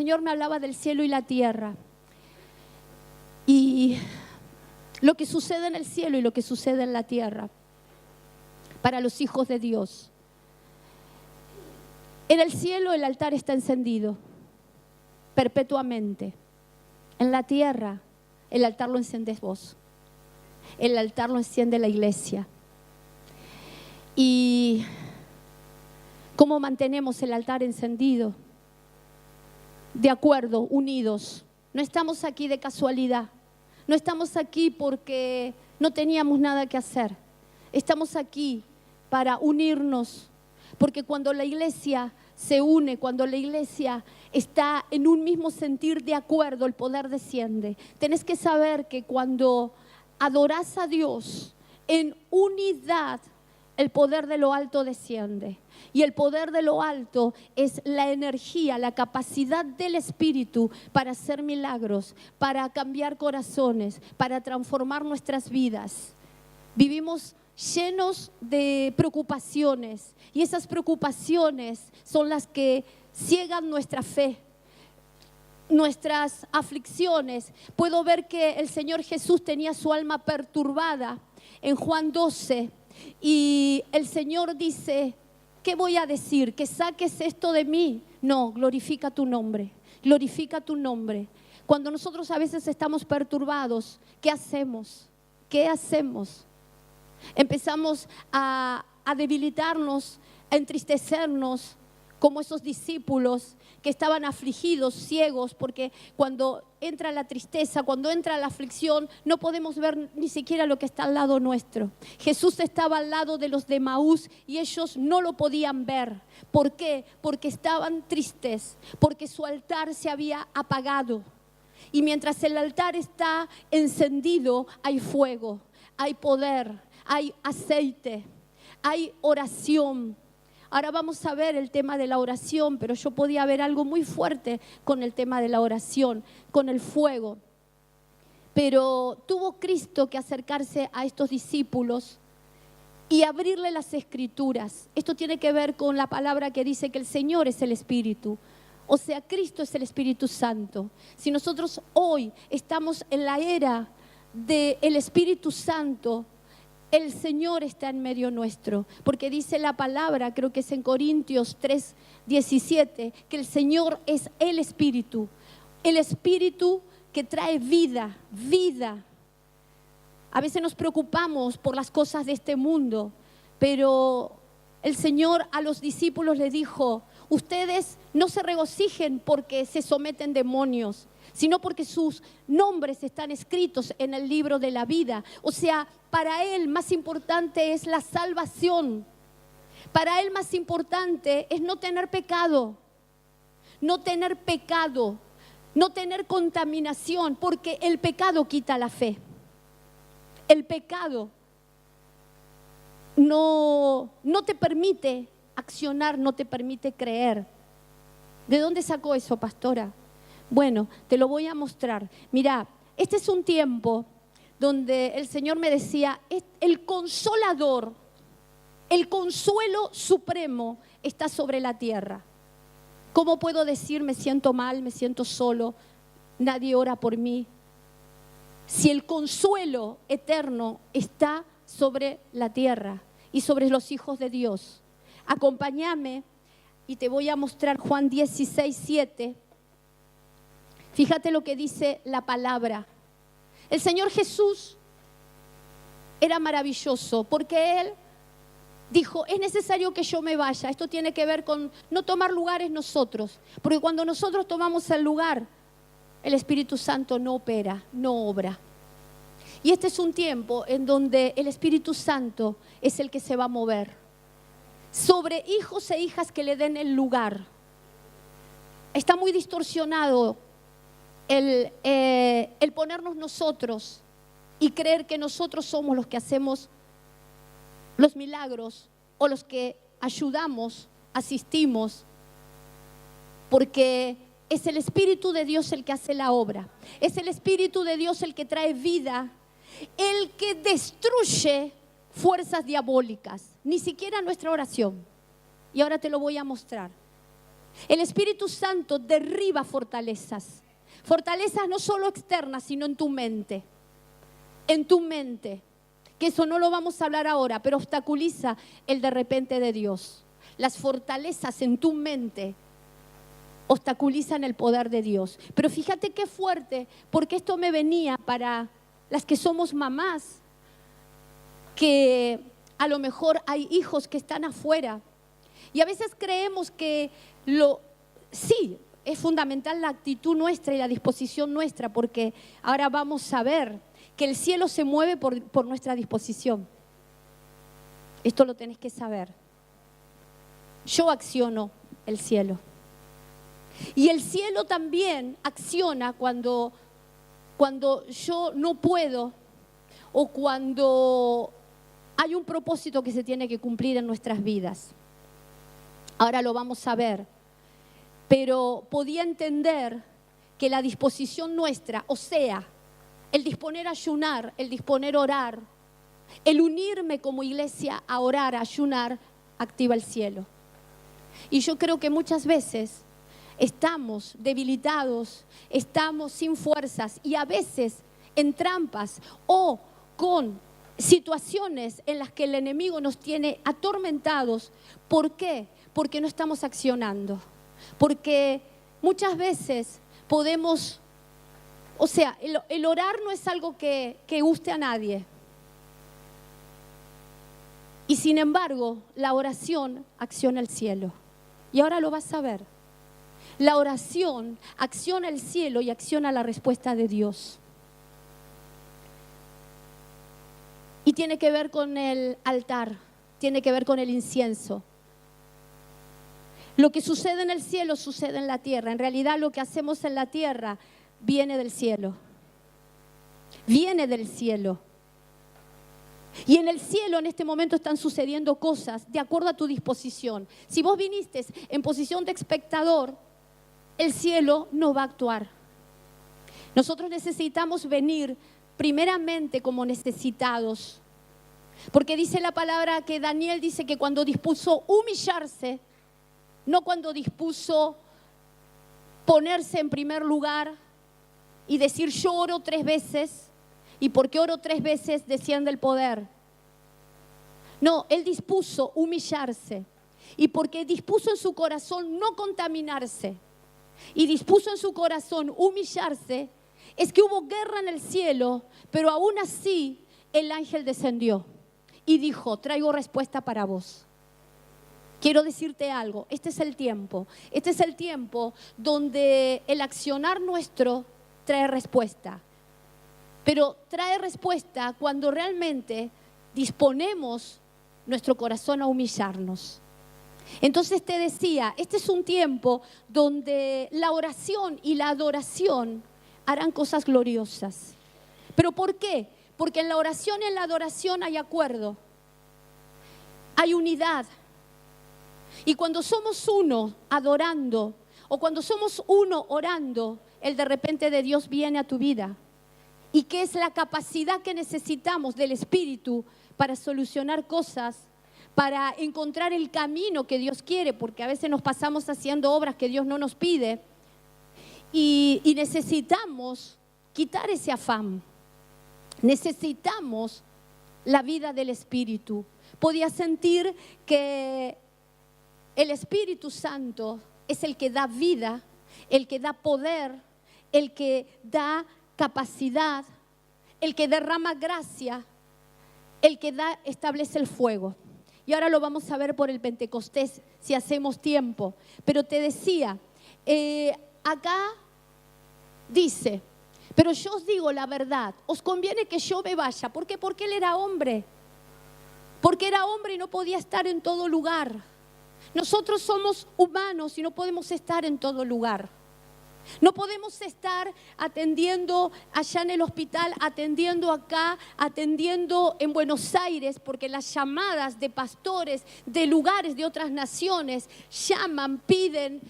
Señor me hablaba del cielo y la tierra. Y lo que sucede en el cielo y lo que sucede en la tierra para los hijos de Dios. En el cielo el altar está encendido perpetuamente. En la tierra el altar lo enciendes vos. El altar lo enciende la iglesia. ¿Y cómo mantenemos el altar encendido? De acuerdo, unidos. No estamos aquí de casualidad. No estamos aquí porque no teníamos nada que hacer. Estamos aquí para unirnos. Porque cuando la iglesia se une, cuando la iglesia está en un mismo sentir de acuerdo, el poder desciende. Tenés que saber que cuando adorás a Dios en unidad, el poder de lo alto desciende. Y el poder de lo alto es la energía, la capacidad del Espíritu para hacer milagros, para cambiar corazones, para transformar nuestras vidas. Vivimos llenos de preocupaciones y esas preocupaciones son las que ciegan nuestra fe, nuestras aflicciones. Puedo ver que el Señor Jesús tenía su alma perturbada en Juan 12 y el Señor dice: ¿qué voy a decir? ¿Que saques esto de mí? No, glorifica tu nombre, glorifica tu nombre. Cuando nosotros a veces estamos perturbados, ¿qué hacemos? ¿Qué hacemos? Empezamos a debilitarnos, a entristecernos, como esos discípulos que estaban afligidos, ciegos, porque cuando entra la tristeza, cuando entra la aflicción, no podemos ver ni siquiera lo que está al lado nuestro. Jesús estaba al lado de los de Emaús y ellos no lo podían ver. ¿Por qué? Porque estaban tristes, porque su altar se había apagado. Y mientras el altar está encendido, hay fuego, hay poder, hay aceite, hay oración. Ahora vamos a ver el tema de la oración, pero yo podía ver algo muy fuerte con el tema de la oración, con el fuego. Pero tuvo Cristo que acercarse a estos discípulos y abrirle las escrituras. Esto tiene que ver con la palabra que dice que el Señor es el Espíritu. O sea, Cristo es el Espíritu Santo. Si nosotros hoy estamos en la era del Espíritu Santo, el Señor está en medio nuestro, porque dice la palabra, creo que es en Corintios 3:17, que el Señor es el Espíritu que trae vida, vida. A veces nos preocupamos por las cosas de este mundo, pero el Señor a los discípulos les dijo: ustedes no se regocijen porque se someten demonios, sino porque sus nombres están escritos en el libro de la vida. O sea, para Él más importante es la salvación. Para Él más importante es no tener pecado, no tener contaminación, porque el pecado quita la fe. El pecado no te permite accionar, no te permite creer. ¿De dónde sacó eso, pastora? Bueno, te lo voy a mostrar. Mira, este es un tiempo donde el Señor me decía: el consolador, el consuelo supremo está sobre la tierra. ¿Cómo puedo decir me siento mal, me siento solo, nadie ora por mí? Si el consuelo eterno está sobre la tierra y sobre los hijos de Dios. Acompáñame y te voy a mostrar Juan 16:7. Fíjate lo que dice la palabra. El Señor Jesús era maravilloso porque Él dijo: es necesario que yo me vaya. Esto tiene que ver con no tomar lugares nosotros, porque cuando nosotros tomamos el lugar, el Espíritu Santo no opera, no obra. Y este es un tiempo en donde el Espíritu Santo es el que se va a mover sobre hijos e hijas que le den el lugar. Está muy distorsionado el ponernos nosotros y creer que nosotros somos los que hacemos los milagros o los que ayudamos, asistimos, porque es el Espíritu de Dios el que hace la obra. Es el Espíritu de Dios el que trae vida, el que destruye fuerzas diabólicas. Ni siquiera nuestra oración. Y ahora te lo voy a mostrar. El Espíritu Santo derriba fortalezas. Fortalezas no solo externas, sino en tu mente. En tu mente. Que eso no lo vamos a hablar ahora, pero obstaculiza el de repente de Dios. Las fortalezas en tu mente obstaculizan el poder de Dios. Pero fíjate qué fuerte, porque esto me venía para las que somos mamás, que a lo mejor hay hijos que están afuera. Y a veces creemos que sí, es fundamental la actitud nuestra y la disposición nuestra, porque ahora vamos a ver que el cielo se mueve por nuestra disposición. Esto lo tenés que saber. Yo acciono el cielo. Y el cielo también acciona cuando yo no puedo o cuando hay un propósito que se tiene que cumplir en nuestras vidas. Ahora lo vamos a ver. Pero podía entender que la disposición nuestra, o sea, el disponer a ayunar, el disponer a orar, el unirme como iglesia a orar, a ayunar, activa el cielo. Y yo creo que muchas veces estamos debilitados, estamos sin fuerzas y a veces en trampas o con situaciones en las que el enemigo nos tiene atormentados. ¿Por qué? Porque no estamos accionando. Porque muchas veces podemos, o sea, el orar no es algo que guste a nadie. Y sin embargo, la oración acciona el cielo. Y ahora lo vas a ver. La oración acciona el cielo y acciona la respuesta de Dios. Y tiene que ver con el altar, tiene que ver con el incienso. Lo que sucede en el cielo sucede en la tierra. En realidad lo que hacemos en la tierra viene del cielo. Viene del cielo. Y en el cielo en este momento están sucediendo cosas de acuerdo a tu disposición. Si vos viniste en posición de espectador, el cielo no va a actuar. Nosotros necesitamos venir primeramente como necesitados. Porque dice la palabra que Daniel dice que cuando dispuso humillarse, no cuando dispuso ponerse en primer lugar y decir yo oro 3 veces y porque oro 3 veces desciende el poder. No, él dispuso humillarse y porque dispuso en su corazón no contaminarse y dispuso en su corazón humillarse, es que hubo guerra en el cielo, pero aún así el ángel descendió y dijo, traigo respuesta para vos. Quiero decirte algo, este es el tiempo donde el accionar nuestro trae respuesta, pero trae respuesta cuando realmente disponemos nuestro corazón a humillarnos. Entonces te decía, este es un tiempo donde la oración y la adoración harán cosas gloriosas. ¿Pero por qué? Porque en la oración y en la adoración hay acuerdo, hay unidad. Y cuando somos uno adorando o cuando somos uno orando, el de repente de Dios viene a tu vida. ¿Y qué es la capacidad que necesitamos del Espíritu para solucionar cosas, para encontrar el camino que Dios quiere? Porque a veces nos pasamos haciendo obras que Dios no nos pide y necesitamos quitar ese afán. Necesitamos la vida del Espíritu. Podía sentir que el Espíritu Santo es el que da vida, el que da poder, el que da capacidad, el que derrama gracia, el que establece el fuego. Y ahora lo vamos a ver por el Pentecostés, si hacemos tiempo. Pero te decía, acá dice, pero yo os digo la verdad, os conviene que yo me vaya. ¿Por qué? Porque él era hombre. Porque era hombre y no podía estar en todo lugar. Nosotros somos humanos y no podemos estar en todo lugar. No podemos estar atendiendo allá en el hospital, atendiendo acá, atendiendo en Buenos Aires, porque las llamadas de pastores de lugares de otras naciones llaman, piden,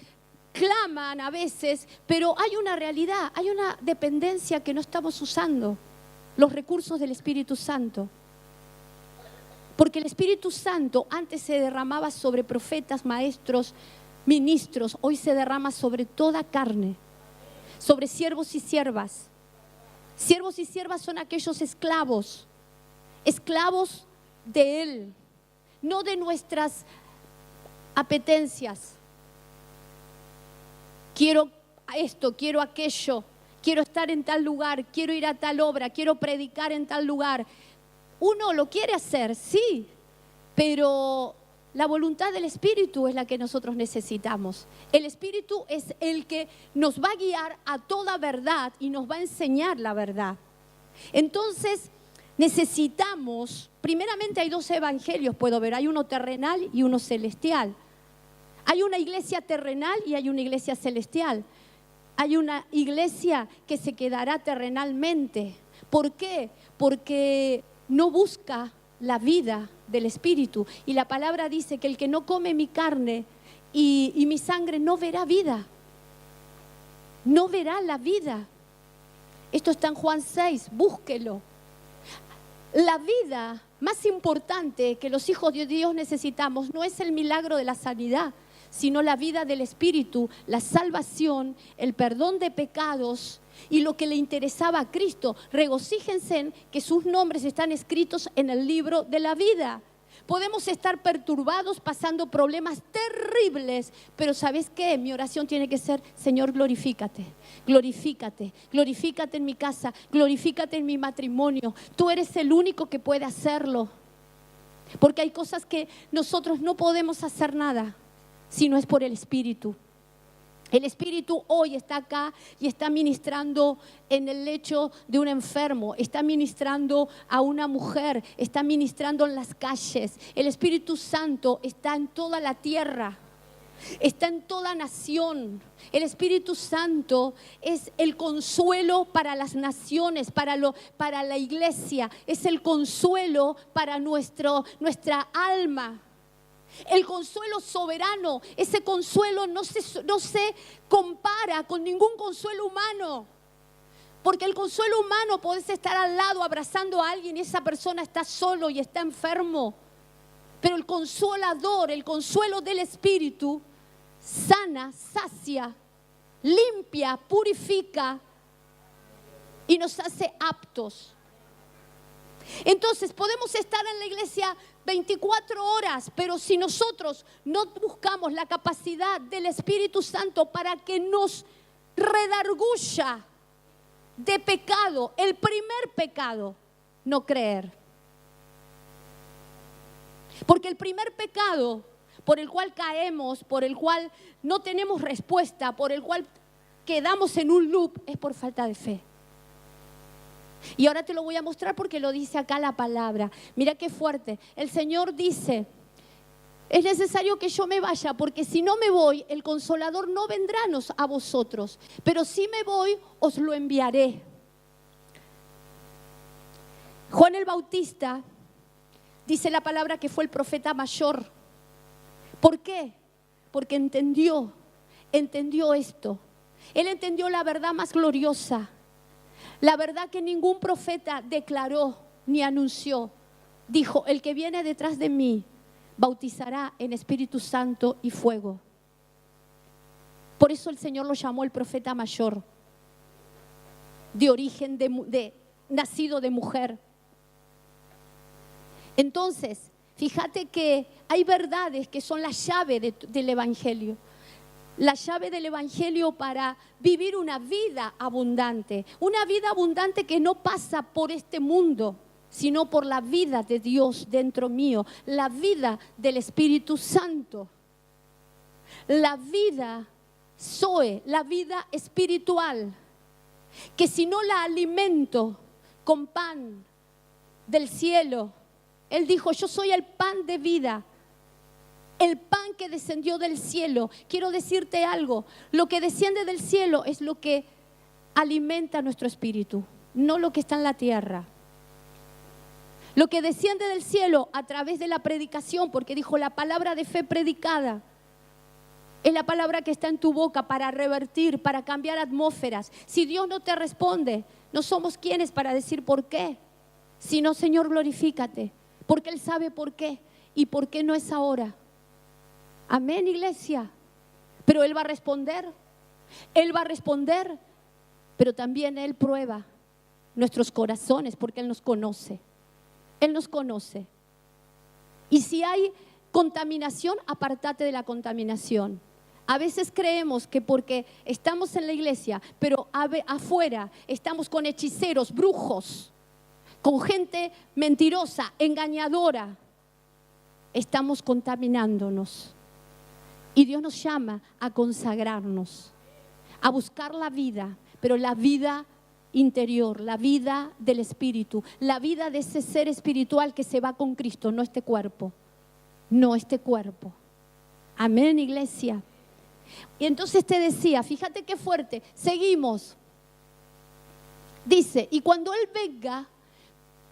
claman a veces, pero hay una realidad, hay una dependencia que no estamos usando, los recursos del Espíritu Santo. Porque el Espíritu Santo antes se derramaba sobre profetas, maestros, ministros, hoy se derrama sobre toda carne, sobre siervos y siervas. Siervos y siervas son aquellos esclavos, esclavos de Él, no de nuestras apetencias. Quiero esto, quiero aquello, quiero estar en tal lugar, quiero ir a tal obra, quiero predicar en tal lugar. Uno lo quiere hacer, sí, pero la voluntad del Espíritu es la que nosotros necesitamos. El Espíritu es el que nos va a guiar a toda verdad y nos va a enseñar la verdad. Entonces necesitamos, primeramente hay dos evangelios, puedo ver, hay uno terrenal y uno celestial. Hay una iglesia terrenal y hay una iglesia celestial. Hay una iglesia que se quedará terrenalmente. ¿Por qué? Porque no busca la vida del Espíritu. Y la palabra dice que el que no come mi carne y mi sangre no verá vida. No verá la vida. Esto está en Juan 6, búsquelo. La vida más importante que los hijos de Dios necesitamos no es el milagro de la sanidad, sino la vida del Espíritu, la salvación, el perdón de pecados y lo que le interesaba a Cristo. Regocíjense en que sus nombres están escritos en el libro de la vida. Podemos estar perturbados, pasando problemas terribles, pero ¿sabes qué? Mi oración tiene que ser: Señor, glorifícate, glorifícate, glorifícate en mi casa, glorifícate en mi matrimonio. Tú eres el único que puede hacerlo. Porque hay cosas que nosotros no podemos hacer nada si no es por el Espíritu. El Espíritu hoy está acá y está ministrando en el lecho de un enfermo, está ministrando a una mujer, está ministrando en las calles. El Espíritu Santo está en toda la tierra, está en toda nación. El Espíritu Santo es el consuelo para las naciones, para la iglesia, es el consuelo para nuestra alma. El consuelo soberano, ese consuelo no se compara con ningún consuelo humano. Porque el consuelo humano, podés estar al lado abrazando a alguien y esa persona está solo y está enfermo. Pero el consolador, el consuelo del Espíritu, sana, sacia, limpia, purifica y nos hace aptos. Entonces podemos estar en la iglesia 24 horas, pero si nosotros no buscamos la capacidad del Espíritu Santo para que nos redarguya de pecado, el primer pecado, no creer. Porque el primer pecado por el cual caemos, por el cual no tenemos respuesta, por el cual quedamos en un loop, es por falta de fe. Y ahora te lo voy a mostrar porque lo dice acá la palabra. Mira qué fuerte. El Señor dice: es necesario que yo me vaya, porque si no me voy, el Consolador no vendrá a vosotros. Pero si me voy, os lo enviaré. Juan el Bautista, dice la palabra que fue el profeta mayor. ¿Por qué? Porque entendió esto. Él entendió la verdad más gloriosa. La verdad que ningún profeta declaró ni anunció. Dijo: el que viene detrás de mí bautizará en Espíritu Santo y fuego. Por eso el Señor lo llamó el profeta mayor, de origen nacido de mujer. Entonces, fíjate que hay verdades que son la llave del Evangelio. La llave del Evangelio para vivir una vida abundante. Una vida abundante que no pasa por este mundo, sino por la vida de Dios dentro mío. La vida del Espíritu Santo. La vida Zoe, la vida espiritual. Que si no la alimento con pan del cielo. Él dijo: yo soy el pan de vida. El pan que descendió del cielo. Quiero decirte algo: lo que desciende del cielo es lo que alimenta nuestro espíritu, no lo que está en la tierra. Lo que desciende del cielo a través de la predicación, porque dijo: la palabra de fe predicada es la palabra que está en tu boca para revertir, para cambiar atmósferas. Si Dios no te responde, no somos quienes para decir por qué, sino: Señor, glorifícate, porque Él sabe por qué y por qué no es ahora. Amén, iglesia. Pero Él va a responder. Él va a responder. Pero también Él prueba nuestros corazones porque Él nos conoce. Él nos conoce. Y si hay contaminación, apártate de la contaminación. A veces creemos que porque estamos en la iglesia, pero afuera estamos con hechiceros, brujos, con gente mentirosa, engañadora, estamos contaminándonos. Y Dios nos llama a consagrarnos, a buscar la vida, pero la vida interior, la vida del Espíritu, la vida de ese ser espiritual que se va con Cristo, no este cuerpo, no este cuerpo. Amén, iglesia. Y entonces te decía, fíjate qué fuerte, seguimos. Dice, y cuando Él venga,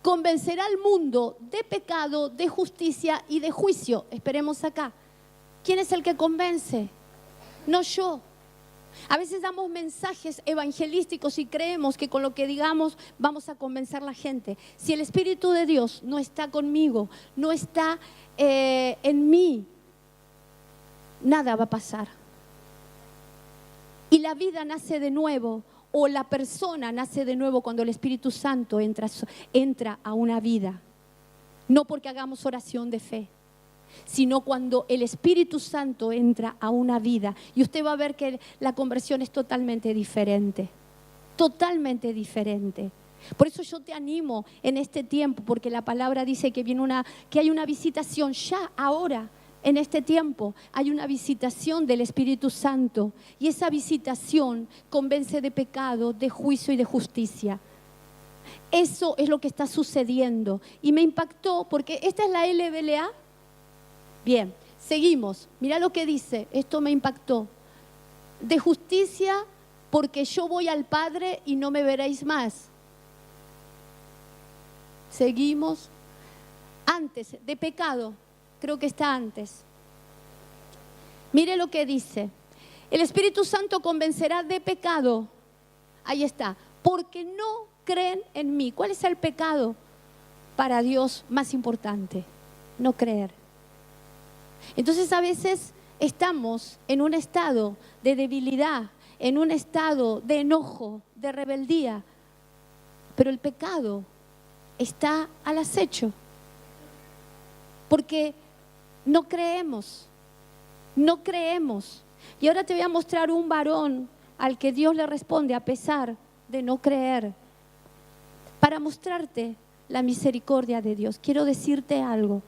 convencerá al mundo de pecado, de justicia y de juicio. Esperemos acá. ¿Quién es el que convence? No yo. A veces damos mensajes evangelísticos y creemos que con lo que digamos vamos a convencer a la gente. Si el Espíritu de Dios no está conmigo, no está en mí, nada va a pasar. Y la vida nace de nuevo, o la persona nace de nuevo cuando el Espíritu Santo entra a una vida. No porque hagamos oración de fe, sino cuando el Espíritu Santo entra a una vida. Y usted va a ver que la conversión es totalmente diferente. Totalmente diferente. Por eso yo te animo en este tiempo, porque la palabra dice que hay una visitación ya, ahora. En este tiempo hay una visitación del Espíritu Santo y esa visitación convence de pecado, de juicio y de justicia. Eso es lo que está sucediendo y me impactó porque esta es la LBLA. Bien, seguimos. Mira lo que dice, esto me impactó. De justicia porque yo voy al Padre y no me veréis más. Seguimos. Antes, de pecado. Creo que está antes. Mire lo que dice. El Espíritu Santo convencerá de pecado. Ahí está. Porque no creen en mí. ¿Cuál es el pecado para Dios más importante? No creer. Entonces a veces estamos en un estado de debilidad, en un estado de enojo, de rebeldía. Pero el pecado está al acecho. Porque no creemos, no creemos. Y ahora te voy a mostrar un varón al que Dios le responde a pesar de no creer. Para mostrarte la misericordia de Dios, quiero decirte algo.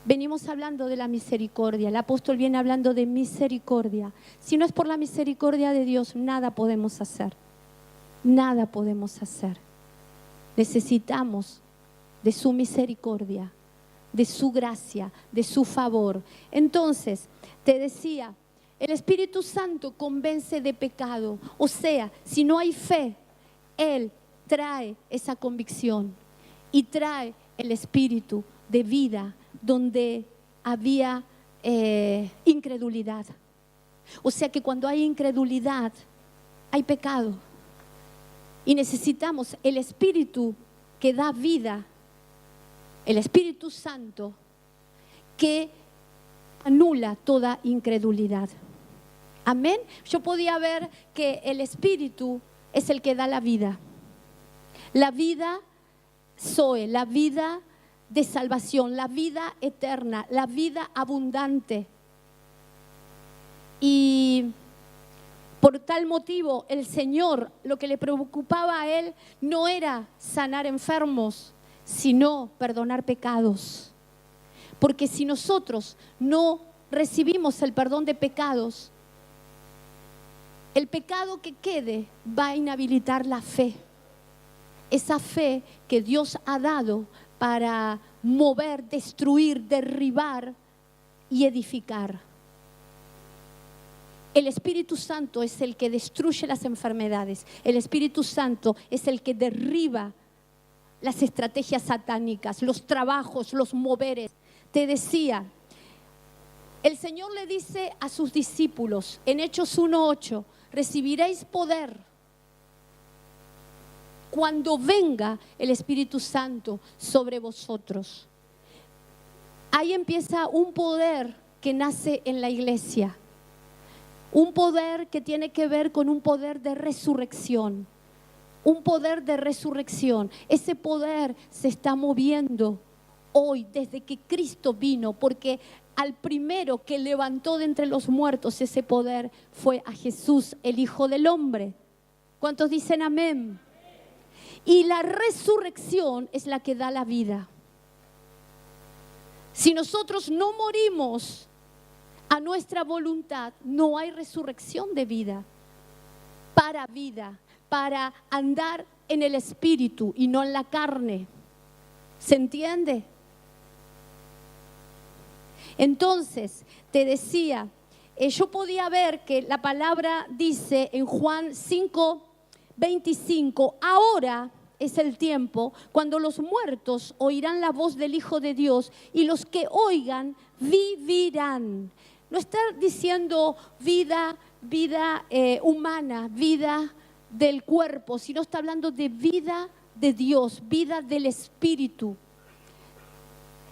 Venimos hablando de la misericordia, el apóstol viene hablando de misericordia. Si no es por la misericordia de Dios, nada podemos hacer. Nada podemos hacer. Necesitamos de su misericordia, de su gracia, de su favor. Entonces, te decía, el Espíritu Santo convence de pecado. O sea, si no hay fe, Él trae esa convicción y trae el espíritu de vida donde había incredulidad. O sea que cuando hay incredulidad, hay pecado. Y necesitamos el Espíritu que da vida, el Espíritu Santo que anula toda incredulidad. Amén. Yo podía ver que el Espíritu es el que da la vida. La vida Zoe, la vida de salvación, la vida eterna, la vida abundante. Y por tal motivo el Señor, lo que le preocupaba a Él no era sanar enfermos, sino perdonar pecados. Porque si nosotros no recibimos el perdón de pecados, el pecado que quede va a inhabilitar la fe. Esa fe que Dios ha dado para mover, destruir, derribar y edificar. El Espíritu Santo es el que destruye las enfermedades. El Espíritu Santo es el que derriba las estrategias satánicas, los trabajos, los moveres. Te decía, el Señor le dice a sus discípulos en Hechos 1:8, recibiréis poder cuando venga el Espíritu Santo sobre vosotros. Ahí empieza un poder que nace en la iglesia. Un poder que tiene que ver con un poder de resurrección. Un poder de resurrección. Ese poder se está moviendo hoy desde que Cristo vino, porque al primero que levantó de entre los muertos ese poder fue a Jesús, el Hijo del Hombre. ¿Cuántos dicen amén? Y la resurrección es la que da la vida. Si nosotros no morimos a nuestra voluntad, no hay resurrección de vida, para andar en el espíritu y no en la carne. ¿Se entiende? Entonces, te decía, yo podía ver que la palabra dice en Juan 5:25, ahora es el tiempo cuando los muertos oirán la voz del Hijo de Dios y los que oigan vivirán. No está diciendo vida humana, vida del cuerpo, sino está hablando de vida de Dios, vida del Espíritu.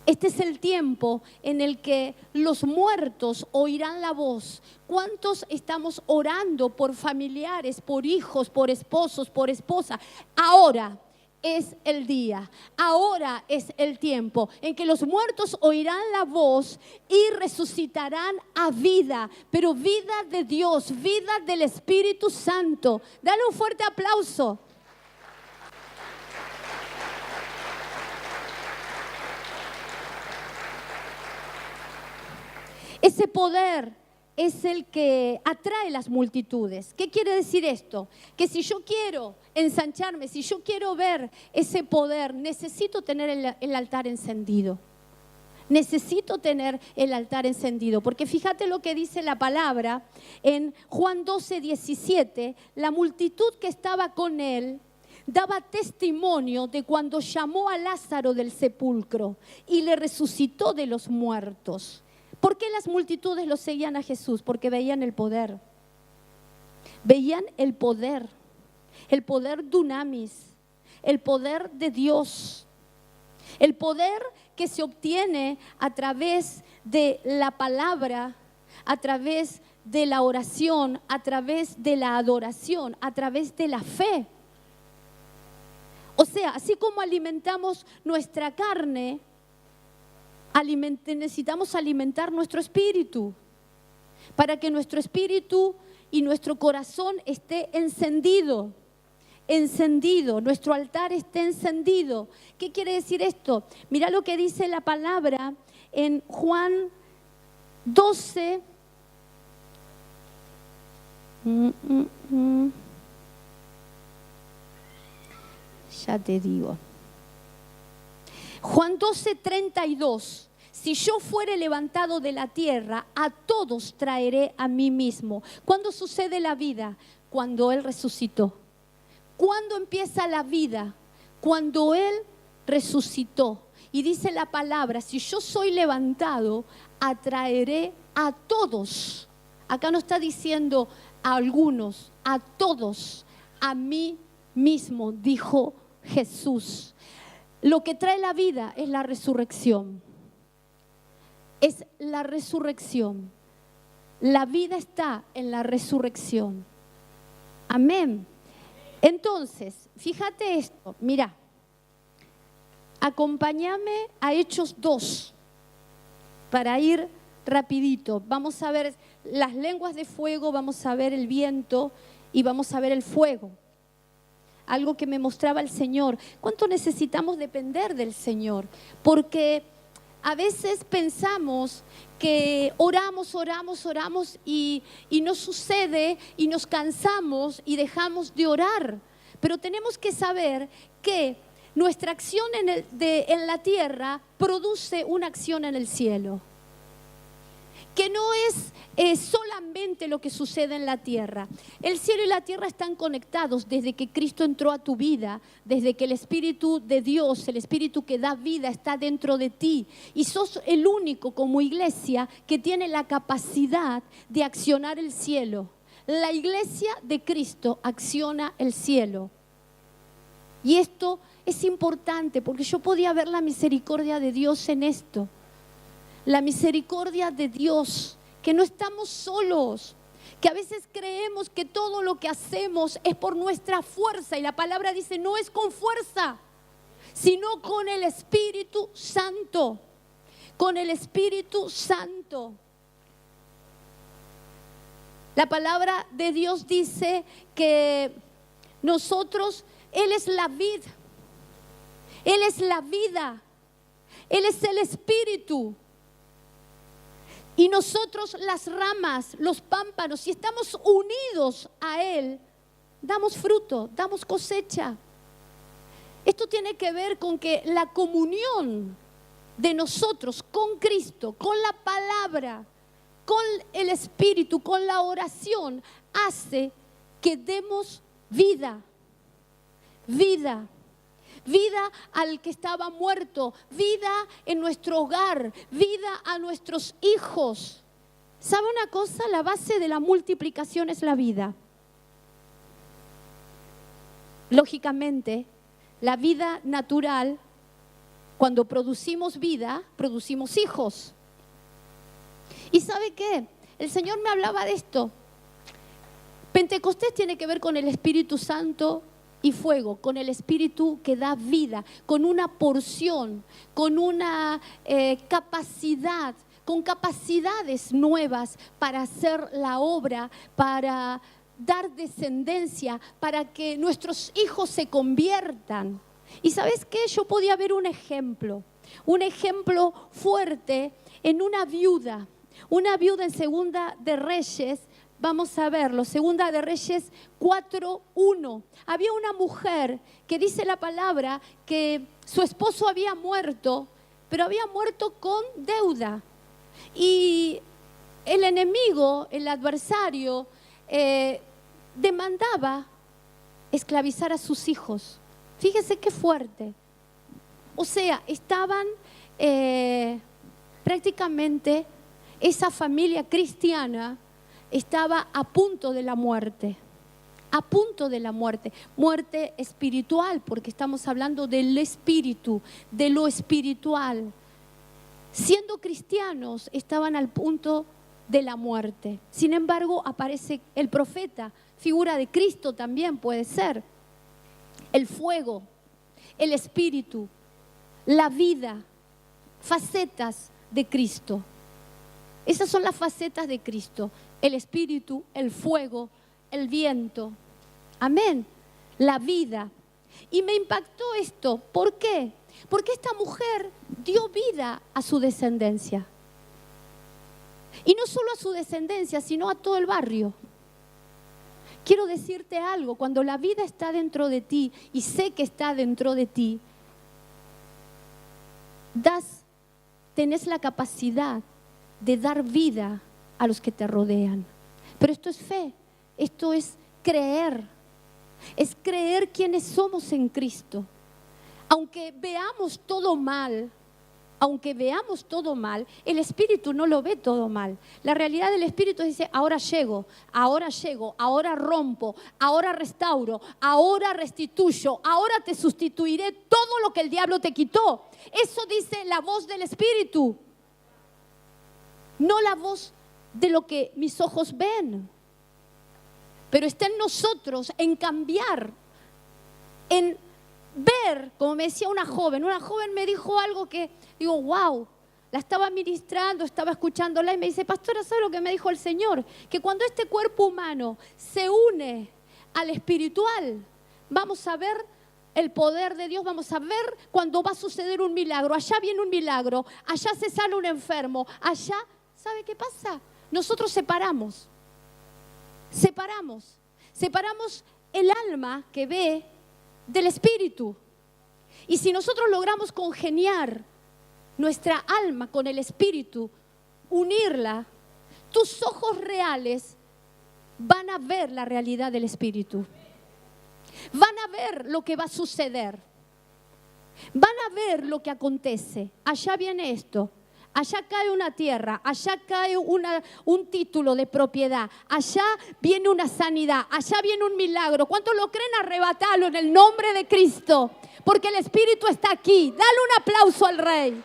Este es el tiempo en el que los muertos oirán la voz. ¿Cuántos estamos orando por familiares, por hijos, por esposos, por esposa? Ahora es el día, ahora es el tiempo en que los muertos oirán la voz y resucitarán a vida, pero vida de Dios, vida del Espíritu Santo. Dale un fuerte aplauso. Ese poder es el que atrae las multitudes. ¿Qué quiere decir esto? Que si yo quiero ensancharme, si yo quiero ver ese poder, necesito tener el altar encendido. Necesito tener el altar encendido, porque fíjate lo que dice la palabra en Juan 12:17, la multitud que estaba con él daba testimonio de cuando llamó a Lázaro del sepulcro y le resucitó de los muertos. ¿Por qué las multitudes lo seguían a Jesús? Porque veían el poder. Veían el poder dunamis, el poder de Dios. El poder que se obtiene a través de la palabra, a través de la oración, a través de la adoración, a través de la fe. O sea, así como alimentamos nuestra carne, necesitamos alimentar nuestro espíritu para que nuestro espíritu y nuestro corazón esté encendido, nuestro altar esté encendido. ¿Qué quiere decir esto? Mira lo que dice la palabra en Juan 12. Ya te digo. Juan 12:32. Si yo fuere levantado de la tierra, a todos traeré a mí mismo. ¿Cuándo sucede la vida? Cuando Él resucitó. ¿Cuándo empieza la vida? Cuando Él resucitó. Y dice la palabra, si yo soy levantado, atraeré a todos. Acá no está diciendo a algunos, a todos, a mí mismo, dijo Jesús. Lo que trae la vida es la resurrección. Es la resurrección. La vida está en la resurrección. Amén. Entonces, fíjate esto, mira. Acompáñame a Hechos 2 para ir rapidito. Vamos a ver las lenguas de fuego, vamos a ver el viento y vamos a ver el fuego. Algo que me mostraba el Señor. ¿Cuánto necesitamos depender del Señor? Porque a veces pensamos que oramos y no sucede y nos cansamos y dejamos de orar. Pero tenemos que saber que nuestra acción en la tierra produce una acción en el cielo. Que no es solamente lo que sucede en la tierra. El cielo y la tierra están conectados desde que Cristo entró a tu vida, desde que el Espíritu de Dios, el Espíritu que da vida, está dentro de ti. Y sos el único como iglesia que tiene la capacidad de accionar el cielo. La iglesia de Cristo acciona el cielo. Y esto es importante porque yo podía ver la misericordia de Dios en esto. La misericordia de Dios, que no estamos solos, Que a veces creemos que todo lo que hacemos es por nuestra fuerza, y la palabra dice, no es con fuerza, sino con el Espíritu Santo. Con el Espíritu Santo. La palabra de Dios dice que nosotros, Él es la vid, Él es la vida, Él es el Espíritu. Y nosotros las ramas, los pámpanos, si estamos unidos a Él, damos fruto, damos cosecha. Esto tiene que ver con que la comunión de nosotros con Cristo, con la palabra, con el Espíritu, con la oración, hace que demos vida. Vida. Vida al que estaba muerto, vida en nuestro hogar, vida a nuestros hijos. ¿Sabe una cosa? La base de la multiplicación es la vida. Lógicamente, la vida natural, cuando producimos vida, producimos hijos. ¿Y sabe qué? El Señor me hablaba de esto. Pentecostés tiene que ver con el Espíritu Santo y fuego, con el Espíritu que da vida, con una porción, con una capacidad, con capacidades nuevas para hacer la obra, para dar descendencia, para que nuestros hijos se conviertan. ¿Y sabes qué? Yo podía ver un ejemplo fuerte en una viuda en Segunda de Reyes. Vamos a verlo, Segunda de Reyes 4:1. Había una mujer que dice la palabra que su esposo había muerto, pero había muerto con deuda. Y el enemigo, el adversario, demandaba esclavizar a sus hijos. Fíjese qué fuerte. O sea, estaban prácticamente, esa familia cristiana estaba a punto de la muerte, muerte espiritual, porque estamos hablando del espíritu, de lo espiritual. Siendo cristianos, estaban al punto de la muerte. Sin embargo, aparece el profeta, figura de Cristo también puede ser. El fuego, el espíritu, la vida, facetas de Cristo. Esas son las facetas de Cristo. El espíritu, el fuego, el viento. Amén. La vida. Y me impactó esto. ¿Por qué? Porque esta mujer dio vida a su descendencia. Y no solo a su descendencia, sino a todo el barrio. Quiero decirte algo. Cuando la vida está dentro de ti, y sé que está dentro de ti, tenés la capacidad de dar vida a los que te rodean. Pero esto es fe, esto es creer quiénes somos en Cristo. Aunque veamos todo mal, el Espíritu no lo ve todo mal. La realidad del Espíritu dice, ahora llego, ahora rompo, ahora restauro, ahora restituyo, ahora te sustituiré todo lo que el diablo te quitó. Eso dice la voz del Espíritu. No la voz de lo que mis ojos ven. Pero está en nosotros, en cambiar, en ver, como me decía una joven me dijo algo que, digo, wow, la estaba ministrando, estaba escuchándola y me dice, pastora, ¿sabe lo que me dijo el Señor? Que cuando este cuerpo humano se une al espiritual, vamos a ver el poder de Dios, vamos a ver cuando va a suceder un milagro. Allá viene un milagro, allá se sale un enfermo, allá, ¿sabe qué pasa? Nosotros separamos el alma que ve del espíritu. Y si nosotros logramos congeniar nuestra alma con el espíritu, unirla, tus ojos reales van a ver la realidad del espíritu. Van a ver lo que va a suceder. Van a ver lo que acontece. Allá viene esto. Allá cae una tierra, allá cae un título de propiedad, allá viene una sanidad, allá viene un milagro. ¿Cuántos lo creen? Arrebatalo en el nombre de Cristo, porque el Espíritu está aquí. Dale un aplauso al Rey.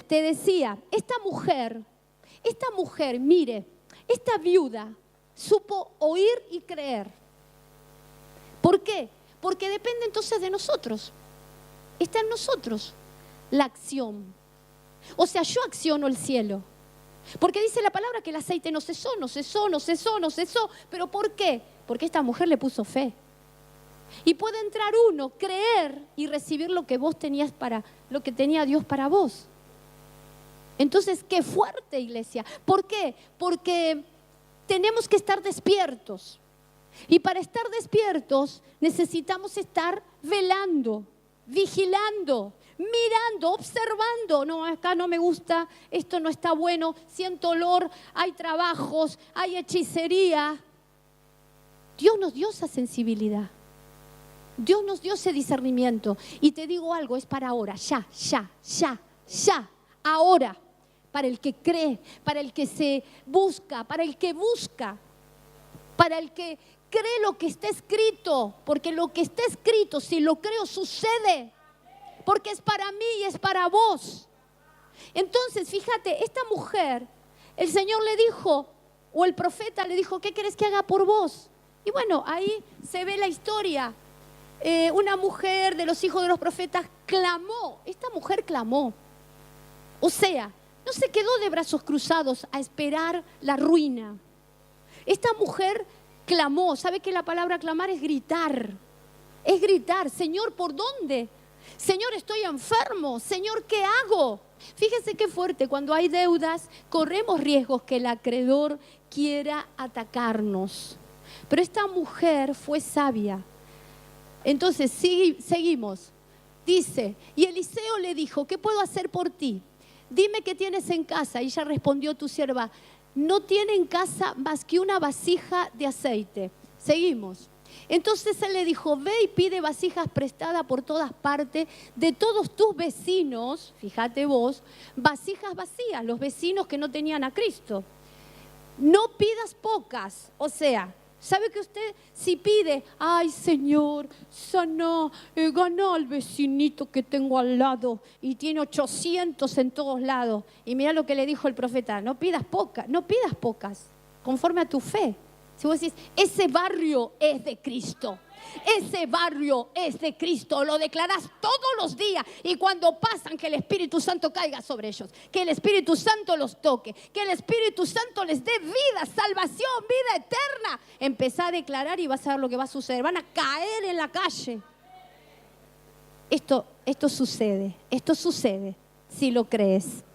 te decía, esta mujer, mire, esta viuda supo oír y creer. ¿Por qué? Porque depende entonces de nosotros. Está en nosotros la acción. O sea, yo acciono el cielo. Porque dice la palabra que el aceite no cesó. ¿Pero por qué? Porque esta mujer le puso fe. Y puede entrar uno, creer y recibir lo que vos tenías lo que tenía Dios para vos. Entonces, qué fuerte, iglesia. ¿Por qué? Porque tenemos que estar despiertos. Y para estar despiertos necesitamos estar velando, vigilando, mirando, observando. No, acá no me gusta, esto no está bueno, siento olor, hay trabajos, hay hechicería. Dios nos dio esa sensibilidad. Dios nos dio ese discernimiento. Y te digo algo, es para ahora, ya, ahora. Para el que cree, para el que se busca, para el que busca, para el que cree lo que está escrito. Porque lo que está escrito, si lo creo, sucede. Porque es para mí y es para vos. Entonces, fíjate, esta mujer, el Señor le dijo, o el profeta le dijo, ¿qué querés que haga por vos? Y bueno, ahí se ve la historia. Una mujer de los hijos de los profetas clamó. Esta mujer clamó. O sea, no se quedó de brazos cruzados a esperar la ruina. Esta mujer clamó. ¿Sabe que la palabra clamar es gritar? Es gritar. Señor, ¿por dónde? Señor, estoy enfermo. Señor, ¿qué hago? Fíjese qué fuerte. Cuando hay deudas, corremos riesgos que el acreedor quiera atacarnos. Pero esta mujer fue sabia. Entonces, seguimos. Dice, y Eliseo le dijo, ¿qué puedo hacer por ti? Dime qué tienes en casa. Y ella respondió, tu sierva no tiene en casa más que una vasija de aceite. Seguimos. Entonces él le dijo, ve y pide vasijas prestadas por todas partes de todos tus vecinos, fíjate vos, vasijas vacías, los vecinos que no tenían a Cristo. No pidas pocas, o sea, ¿sabe que usted si pide, ay Señor, sana, gana al vecinito que tengo al lado y tiene 800 en todos lados? Y mira lo que le dijo el profeta, no pidas pocas, conforme a tu fe. Si vos decís, ese barrio es de Cristo, ese barrio es de Cristo, lo declarás todos los días y cuando pasan que el Espíritu Santo caiga sobre ellos, que el Espíritu Santo los toque, que el Espíritu Santo les dé vida, salvación, vida eterna. Empezá a declarar y vas a ver lo que va a suceder, van a caer en la calle. Esto sucede si lo crees.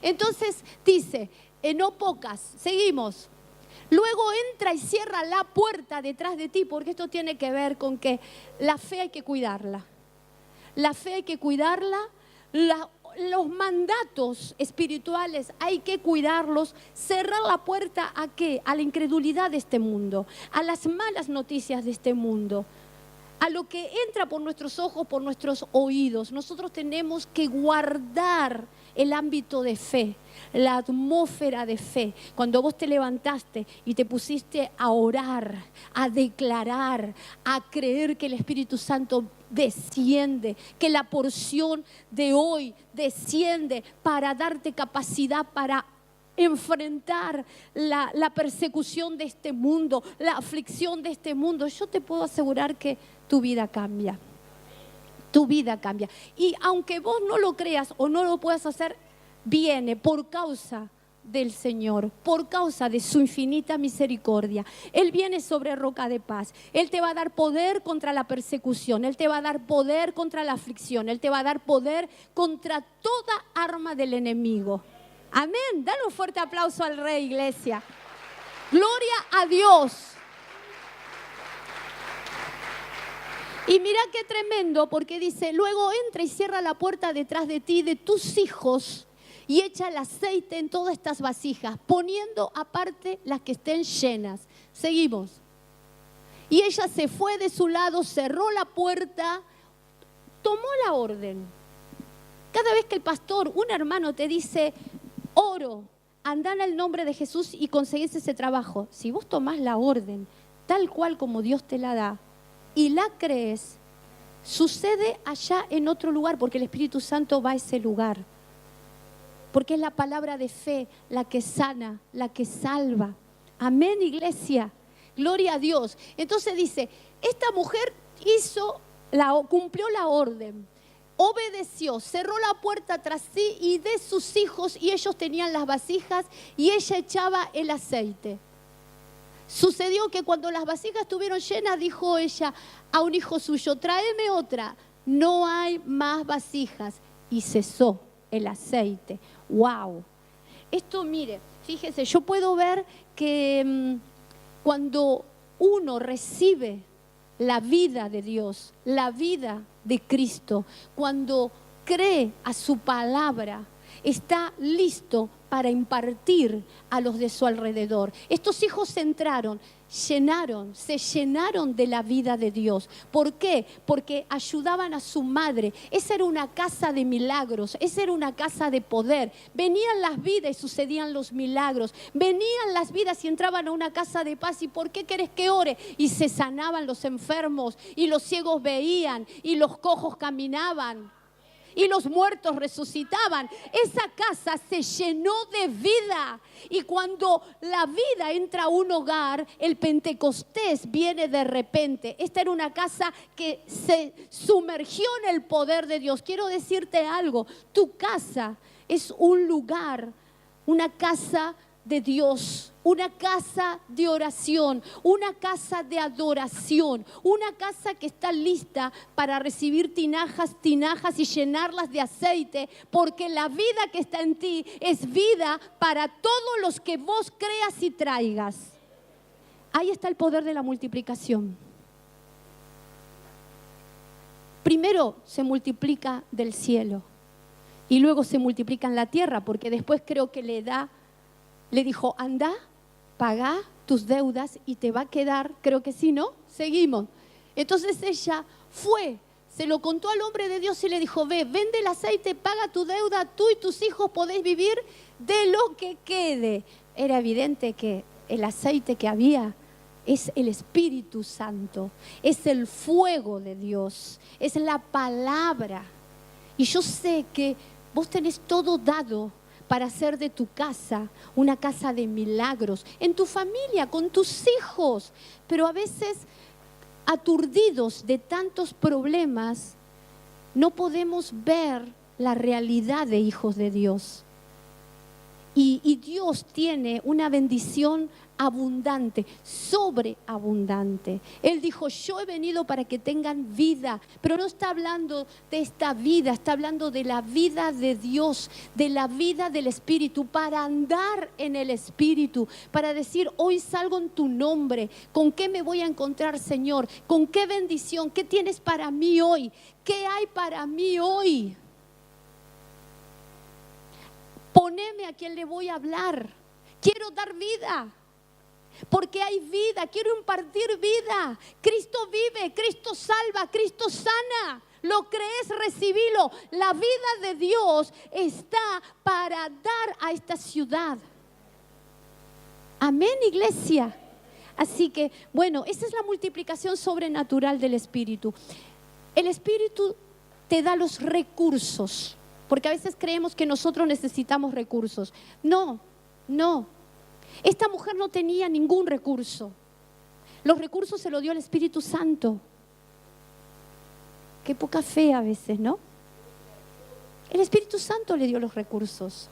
Entonces dice, no pocas, seguimos. Luego entra y cierra la puerta detrás de ti, porque esto tiene que ver con que la fe hay que cuidarla. La fe hay que cuidarla, los mandatos espirituales hay que cuidarlos, cerrar la puerta ¿a qué? A la incredulidad de este mundo, a las malas noticias de este mundo, a lo que entra por nuestros ojos, por nuestros oídos. Nosotros tenemos que guardar el ámbito de fe, la atmósfera de fe. Cuando vos te levantaste y te pusiste a orar, a declarar, a creer que el Espíritu Santo desciende, que la porción de hoy desciende para darte capacidad para enfrentar la persecución de este mundo, la aflicción de este mundo, yo te puedo asegurar que tu vida cambia. Tu vida cambia. Y aunque vos no lo creas o no lo puedas hacer, viene por causa del Señor, por causa de su infinita misericordia. Él viene sobre roca de paz. Él te va a dar poder contra la persecución. Él te va a dar poder contra la aflicción. Él te va a dar poder contra toda arma del enemigo. Amén. Dale un fuerte aplauso al Rey, iglesia. Gloria a Dios. Y mira qué tremendo, porque dice, luego entra y cierra la puerta detrás de ti, de tus hijos, y echa el aceite en todas estas vasijas, poniendo aparte las que estén llenas. Seguimos. Y ella se fue de su lado, cerró la puerta, tomó la orden. Cada vez que el pastor, un hermano te dice, oro, andá en el nombre de Jesús y conseguís ese trabajo. Si vos tomás la orden, tal cual como Dios te la da, y la crees, sucede allá en otro lugar, porque el Espíritu Santo va a ese lugar. porque es la palabra de fe la que sana, la que salva. Amén, iglesia. Gloria a Dios. Entonces dice, esta mujer cumplió la orden, obedeció, cerró la puerta tras sí y de sus hijos, y ellos tenían las vasijas y ella echaba el aceite. Sucedió que cuando las vasijas estuvieron llenas, dijo ella a un hijo suyo, tráeme otra, no hay más vasijas, y cesó el aceite. ¡Wow! Esto, mire, fíjese, yo puedo ver que cuando uno recibe la vida de Dios, la vida de Cristo, cuando cree a su palabra, está listo para impartir a los de su alrededor. Estos hijos entraron, se llenaron de la vida de Dios. ¿Por qué? Porque ayudaban a su madre. Esa era una casa de milagros, esa era una casa de poder. Venían las vidas y sucedían los milagros. Venían las vidas y entraban a una casa de paz. ¿Y por qué querés que ore? Y se sanaban los enfermos, y los ciegos veían, y los cojos caminaban, y los muertos resucitaban. Esa casa se llenó de vida. Y cuando la vida entra a un hogar, el Pentecostés viene de repente. Esta era una casa que se sumergió en el poder de Dios. Quiero decirte algo, tu casa es un lugar, una casa de Dios, una casa de oración, una casa de adoración, una casa que está lista para recibir tinajas y llenarlas de aceite, porque la vida que está en ti es vida para todos los que vos creas y traigas. Ahí está el poder de la multiplicación. Primero se multiplica del cielo y luego se multiplica en la tierra, porque después creo que le dijo, anda, pagá tus deudas y te va a quedar, creo que sí, ¿no? Seguimos. Entonces ella fue, se lo contó al hombre de Dios y le dijo, ve, vende el aceite, paga tu deuda, tú y tus hijos podéis vivir de lo que quede. Era evidente que el aceite que había es el Espíritu Santo, es el fuego de Dios, es la palabra. Y yo sé que vos tenés todo dado para hacer de tu casa una casa de milagros, en tu familia, con tus hijos. Pero a veces, aturdidos de tantos problemas, no podemos ver la realidad de hijos de Dios. Y Dios tiene una bendición abundante, sobreabundante. Él dijo, yo he venido para que tengan vida, pero no está hablando de esta vida, está hablando de la vida de Dios, de la vida del Espíritu, para andar en el Espíritu, para decir, hoy salgo en tu nombre. ¿Con qué me voy a encontrar, Señor? ¿Con qué bendición? ¿Qué tienes para mí hoy? ¿Qué hay para mí hoy? Poneme a quien le voy a hablar. Quiero dar vida, porque hay vida. Quiero impartir vida. Cristo vive, Cristo salva, Cristo sana. ¿Lo crees? Recibilo. La vida de Dios está para dar a esta ciudad. Amén, iglesia. Así que, bueno, esa es la multiplicación sobrenatural del Espíritu. El Espíritu te da los recursos. Porque a veces creemos que nosotros necesitamos recursos. No, no. Esta mujer no tenía ningún recurso. Los recursos se los dio el Espíritu Santo. Qué poca fe a veces, ¿no? El Espíritu Santo le dio los recursos.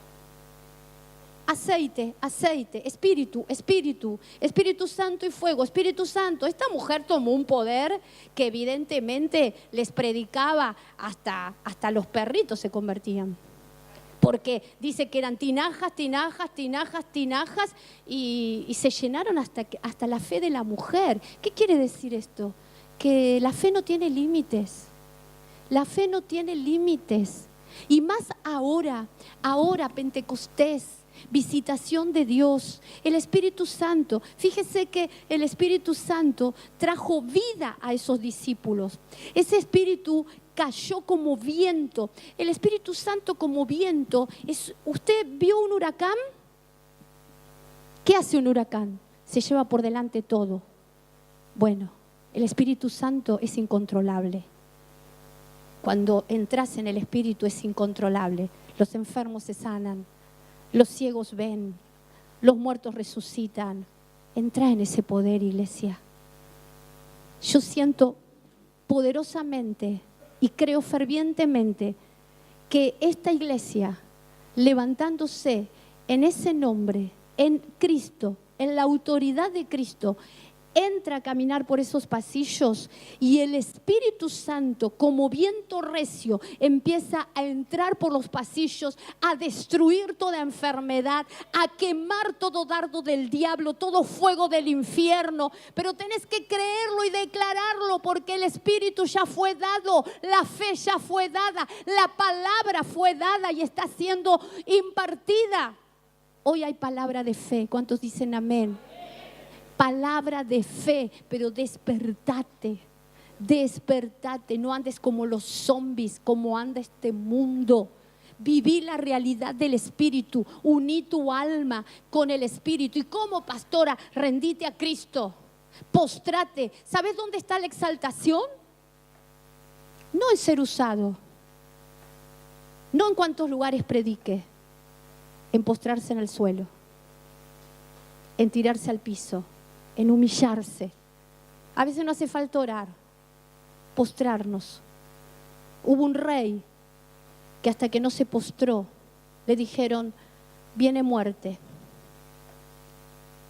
Aceite, aceite, espíritu, espíritu, Espíritu Santo y fuego, Espíritu Santo. Esta mujer tomó un poder que evidentemente les predicaba, hasta los perritos se convertían. Porque dice que eran tinajas y se llenaron hasta la fe de la mujer. ¿Qué quiere decir esto? Que la fe no tiene límites. La fe no tiene límites. Y más ahora Pentecostés, visitación de Dios, el Espíritu Santo. Fíjese que el Espíritu Santo trajo vida a esos discípulos. Ese Espíritu cayó como viento. El Espíritu Santo como viento. ¿Usted vio un huracán? ¿Qué hace un huracán? Se lleva por delante todo. Bueno, el Espíritu Santo es incontrolable. Cuando entras en el Espíritu es incontrolable. los enfermos se sanan, los ciegos ven, los muertos resucitan. Entra en ese poder, iglesia. Yo siento poderosamente y creo fervientemente que esta iglesia, levantándose en ese nombre, en Cristo, en la autoridad de Cristo, entra a caminar por esos pasillos y el Espíritu Santo, como viento recio, empieza a entrar por los pasillos, a destruir toda enfermedad, a quemar todo dardo del diablo, todo fuego del infierno. Pero tenés que creerlo y declararlo, porque el Espíritu ya fue dado, la fe ya fue dada, la palabra fue dada y está siendo impartida. Hoy hay palabra de fe. ¿Cuántos dicen amén? Palabra de fe, pero despertate, despertate, no andes como los zombies, como anda este mundo. Viví la realidad del Espíritu, uní tu alma con el Espíritu. Y como pastora, rendite a Cristo, postrate. ¿Sabes dónde está la exaltación? No en ser usado, no en cuántos lugares predique, en postrarse en el suelo, en tirarse al piso, en humillarse. A veces no hace falta orar, postrarnos. Hubo un rey que hasta que no se postró, le dijeron: viene muerte,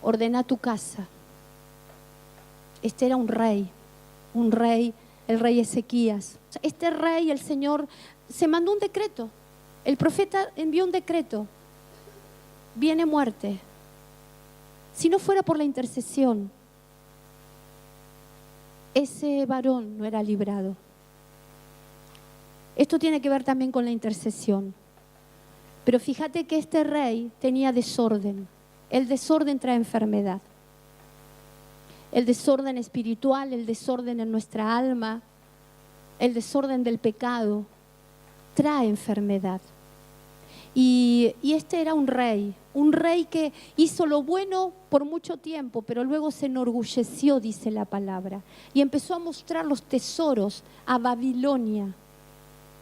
ordena tu casa. Este era un rey, el rey Ezequías. Este rey, el Señor, se mandó un decreto. El profeta envió un decreto: viene muerte. Si no fuera por la intercesión, ese varón no era librado. Esto tiene que ver también con la intercesión. Pero fíjate que este rey tenía desorden. El desorden trae enfermedad. El desorden espiritual, el desorden en nuestra alma, el desorden del pecado, trae enfermedad. Y este era un rey que hizo lo bueno por mucho tiempo, pero luego se enorgulleció, dice la palabra, y empezó a mostrar los tesoros a Babilonia.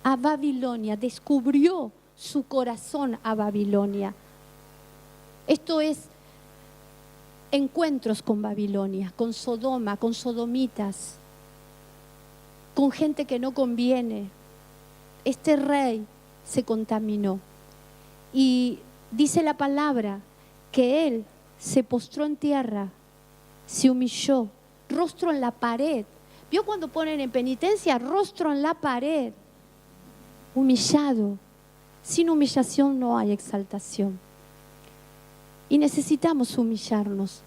A Babilonia, descubrió su corazón a Babilonia. Esto es encuentros con Babilonia, con Sodoma, con sodomitas, con gente que no conviene. Este rey se contaminó. Y dice la palabra que él se postró en tierra, se humilló, rostro en la pared. ¿Vio cuando ponen en penitencia? Rostro en la pared, humillado. Sin humillación no hay exaltación. Y necesitamos humillarnos.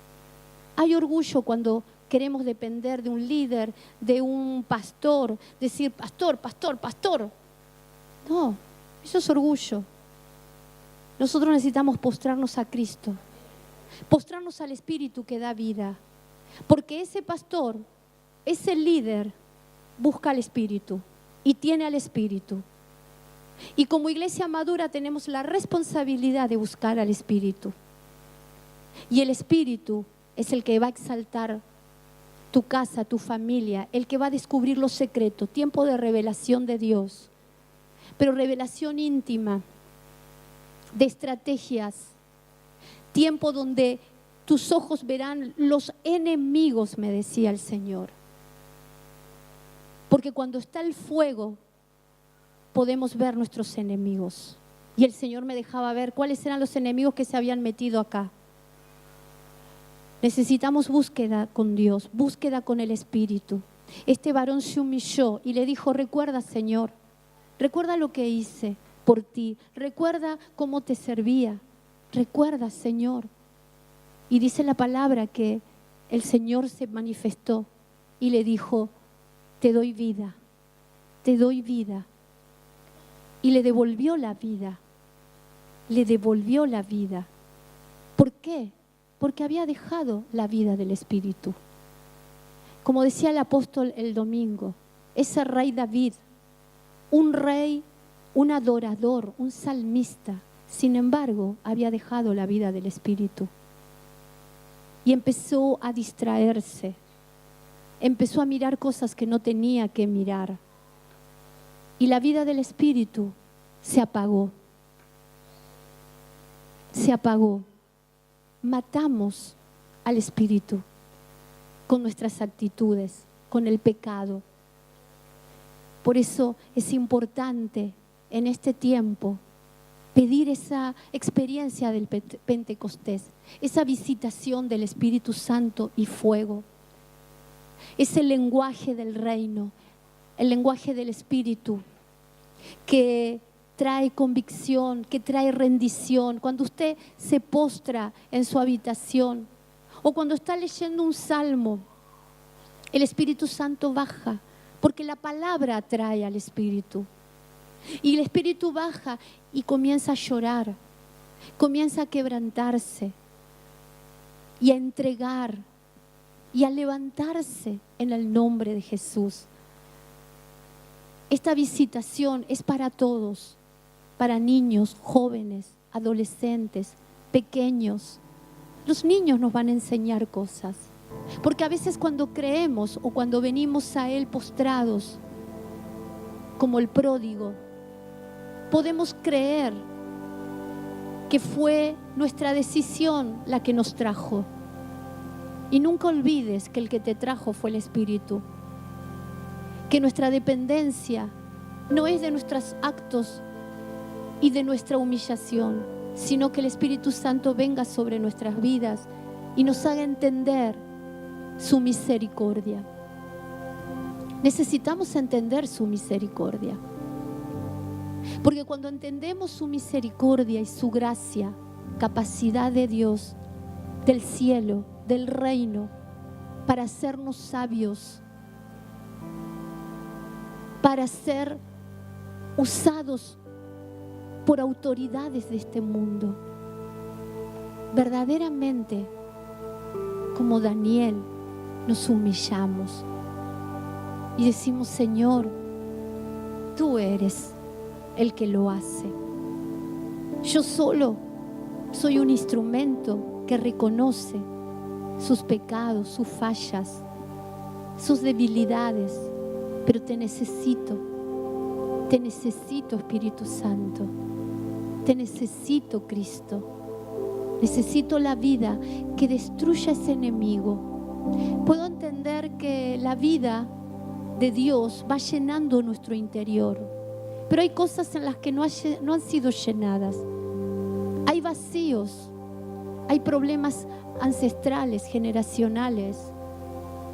Hay orgullo cuando queremos depender de un líder, de un pastor, decir pastor, pastor, pastor. No, eso es orgullo. Nosotros necesitamos postrarnos a Cristo, postrarnos al Espíritu que da vida, porque ese pastor, ese líder, busca al Espíritu y tiene al Espíritu. Y como iglesia madura tenemos la responsabilidad de buscar al Espíritu. Y el Espíritu es el que va a exaltar tu casa, tu familia, el que va a descubrir los secretos, tiempo de revelación de Dios, pero revelación íntima, de estrategias, tiempo donde tus ojos verán los enemigos, me decía el Señor. Porque cuando está el fuego, podemos ver nuestros enemigos. Y el Señor me dejaba ver cuáles eran los enemigos que se habían metido acá. Necesitamos búsqueda con Dios, búsqueda con el Espíritu. Este varón se humilló y le dijo: recuerda, Señor, recuerda lo que hice por ti, recuerda cómo te servía, recuerda, Señor. Y dice la palabra que el Señor se manifestó y le dijo: te doy vida, te doy vida. Y le devolvió la vida, le devolvió la vida. ¿Por qué? Porque había dejado la vida del Espíritu. Como decía el apóstol el domingo, ese rey David, un rey, un adorador, un salmista, sin embargo, había dejado la vida del Espíritu. Y empezó a distraerse, empezó a mirar cosas que no tenía que mirar. Y la vida del Espíritu se apagó. se apagó. Matamos al espíritu con nuestras actitudes, con el pecado. Por eso es importante en este tiempo pedir esa experiencia del Pentecostés, esa visitación del Espíritu Santo y fuego. Es el lenguaje del reino, el lenguaje del Espíritu que trae convicción, que trae rendición. Cuando usted se postra en su habitación o cuando está leyendo un salmo, el Espíritu Santo baja, porque la palabra atrae al Espíritu. Y el Espíritu baja y comienza a llorar, comienza a quebrantarse y a entregar y a levantarse en el nombre de Jesús. Esta visitación es para todos, para niños, jóvenes, adolescentes, pequeños. Los niños nos van a enseñar cosas, porque a veces cuando creemos o cuando venimos a Él postrados, como el pródigo, podemos creer que fue nuestra decisión la que nos trajo. Y nunca olvides que el que te trajo fue el Espíritu. Que nuestra dependencia no es de nuestros actos y de nuestra humillación, sino que el Espíritu Santo venga sobre nuestras vidas y nos haga entender su misericordia. Necesitamos entender su misericordia. Porque cuando entendemos su misericordia y su gracia, capacidad de Dios, del cielo, del reino, para hacernos sabios, para ser usados por autoridades de este mundo, verdaderamente, como Daniel, nos humillamos y decimos: Señor, tú eres el que lo hace. Yo solo soy un instrumento que reconoce sus pecados, sus fallas, sus debilidades, pero te necesito, Espíritu Santo, te necesito, Cristo, necesito la vida que destruya ese enemigo. Puedo entender que la vida de Dios va llenando nuestro interior, pero hay cosas en las que no han sido llenadas. Hay vacíos, hay problemas ancestrales, generacionales,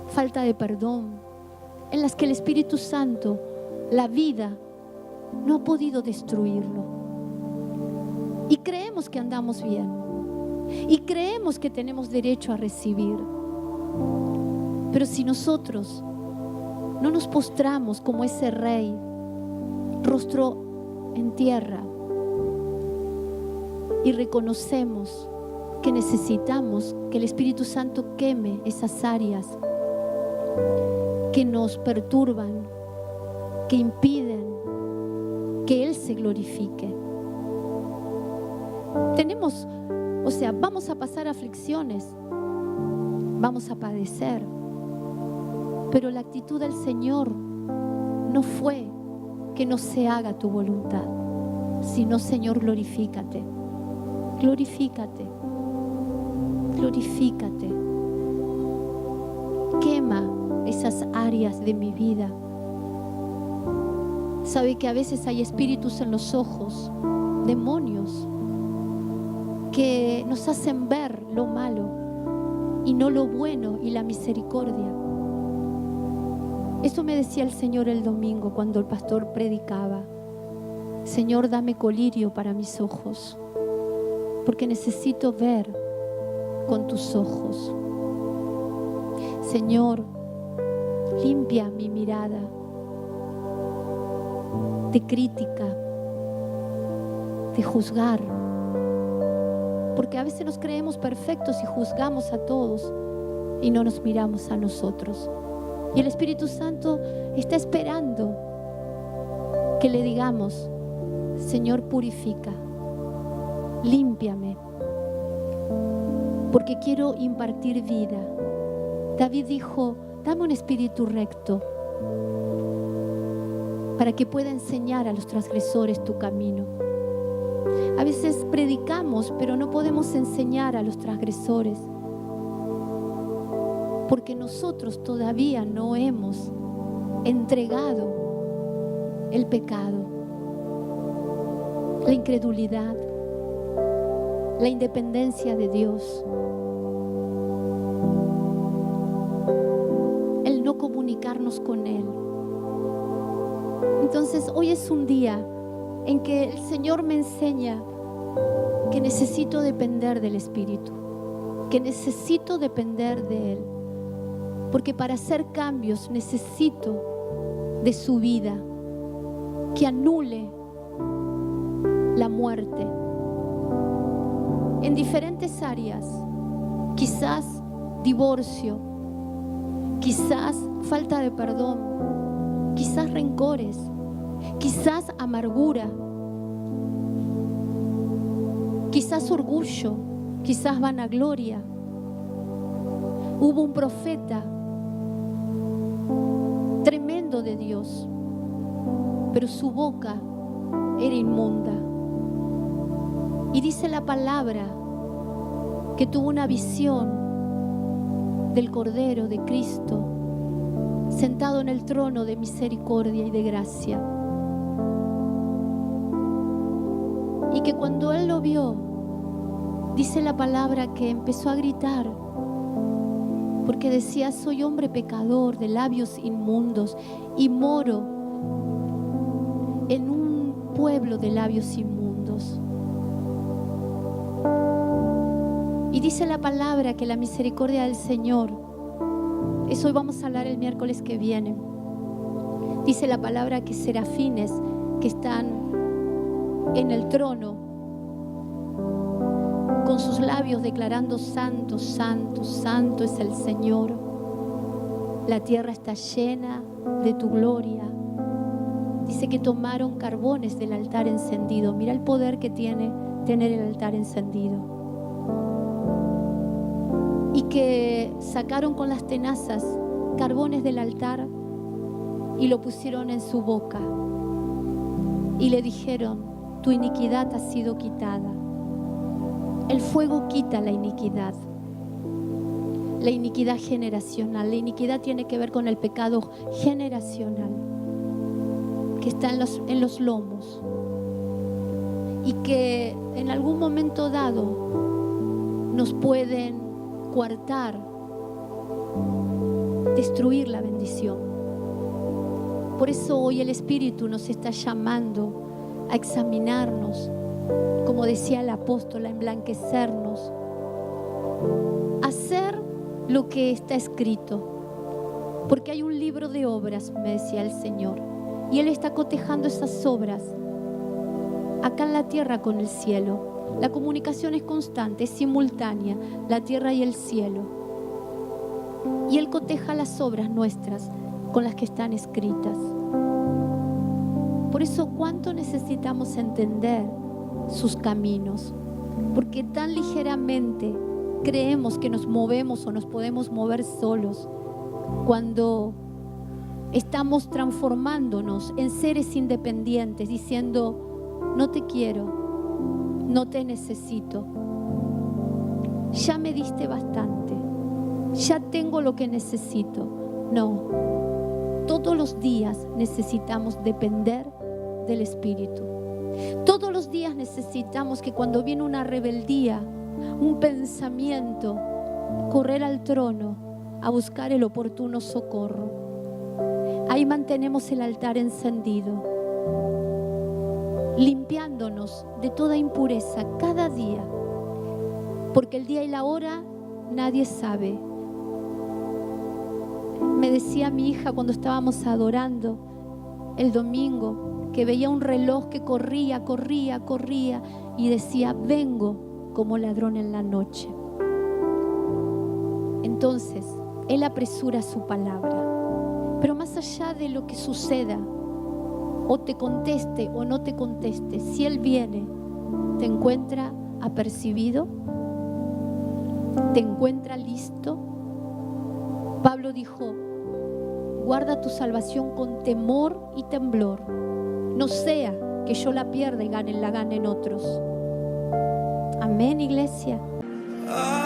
falta de perdón, en las que el Espíritu Santo, la vida, no ha podido destruirlo. Y creemos que andamos bien, y creemos que tenemos derecho a recibir. Pero si nosotros no nos postramos como ese rey, rostro en tierra, y reconocemos que necesitamos que el Espíritu Santo queme esas áreas que nos perturban, que impiden que Él se glorifique. Vamos a pasar aflicciones, vamos a padecer, pero la actitud del Señor no fue que no se haga tu voluntad, sino: Señor, glorifícate, glorifícate, glorifícate. Quema esas áreas de mi vida. Sabe que a veces hay espíritus en los ojos, demonios, que nos hacen ver lo malo y no lo bueno y la misericordia. Eso me decía el Señor el domingo cuando el pastor predicaba: Señor, dame colirio para mis ojos, porque necesito ver con tus ojos. Señor, limpia mi mirada de crítica, de juzgar, porque a veces nos creemos perfectos y juzgamos a todos y no nos miramos a nosotros. Y el Espíritu Santo está esperando que le digamos: Señor, purifica, límpiame, porque quiero impartir vida. David dijo: dame un espíritu recto para que pueda enseñar a los transgresores tu camino. A veces predicamos, pero no podemos enseñar a los transgresores, porque nosotros todavía no hemos entregado el pecado, la incredulidad, la independencia de Dios, el no comunicarnos con Él. Entonces hoy es un día en que el Señor me enseña que necesito depender del Espíritu, que necesito depender de Él, porque para hacer cambios necesito de su vida, que anule la muerte en diferentes áreas, quizás divorcio, quizás falta de perdón, quizás rencores, quizás amargura, quizás orgullo, quizás vanagloria. Hubo un profeta tremendo de Dios, pero su boca era inmunda. Y dice la palabra que tuvo una visión del Cordero de Cristo sentado en el trono de misericordia y de gracia. Y que cuando él lo vio, dice la palabra que empezó a gritar, porque decía: soy hombre pecador, de labios inmundos, y moro en un pueblo de labios inmundos. Y dice la palabra que la misericordia del Señor, eso hoy vamos a hablar el miércoles que viene, dice la palabra que serafines que están en el trono con sus labios declarando: santo, santo, santo es el Señor, la tierra está llena de tu gloria. Dice que tomaron carbones del altar encendido. Mira el poder que tiene tener el altar encendido. Y que sacaron con las tenazas carbones del altar y lo pusieron en su boca y le dijeron: tu iniquidad ha sido quitada. El fuego quita la iniquidad generacional. La iniquidad tiene que ver con el pecado generacional que está en los lomos, y que en algún momento dado nos pueden coartar, destruir la bendición. Por eso hoy el Espíritu nos está llamando a examinarnos, como decía el apóstol, a emblanquecernos, a hacer lo que está escrito, porque hay un libro de obras, me decía el Señor, y Él está cotejando esas obras acá en la tierra con el cielo. La comunicación es constante, es simultánea, la tierra y el cielo. Y Él coteja las obras nuestras con las que están escritas. Por eso, ¿cuánto necesitamos entender sus caminos? Porque tan ligeramente creemos que nos movemos o nos podemos mover solos, cuando estamos transformándonos en seres independientes, diciendo: no te quiero, no te necesito, ya me diste bastante, ya tengo lo que necesito. No, todos los días necesitamos depender del Espíritu. Todos los días necesitamos que cuando viene una rebeldía, un pensamiento, correr al trono a buscar el oportuno socorro. Ahí mantenemos el altar encendido, limpiándonos de toda impureza cada día, porque el día y la hora nadie sabe. Me decía mi hija cuando estábamos adorando el domingo, que veía un reloj que corría y decía: vengo como ladrón en la noche. Entonces Él apresura su palabra. Pero más allá de lo que suceda, o te conteste o no te conteste, si Él viene, te encuentra apercibido, te encuentra listo. Pablo dijo: guarda tu salvación con temor y temblor, no sea que yo la pierda y la ganen otros. Amén, iglesia. I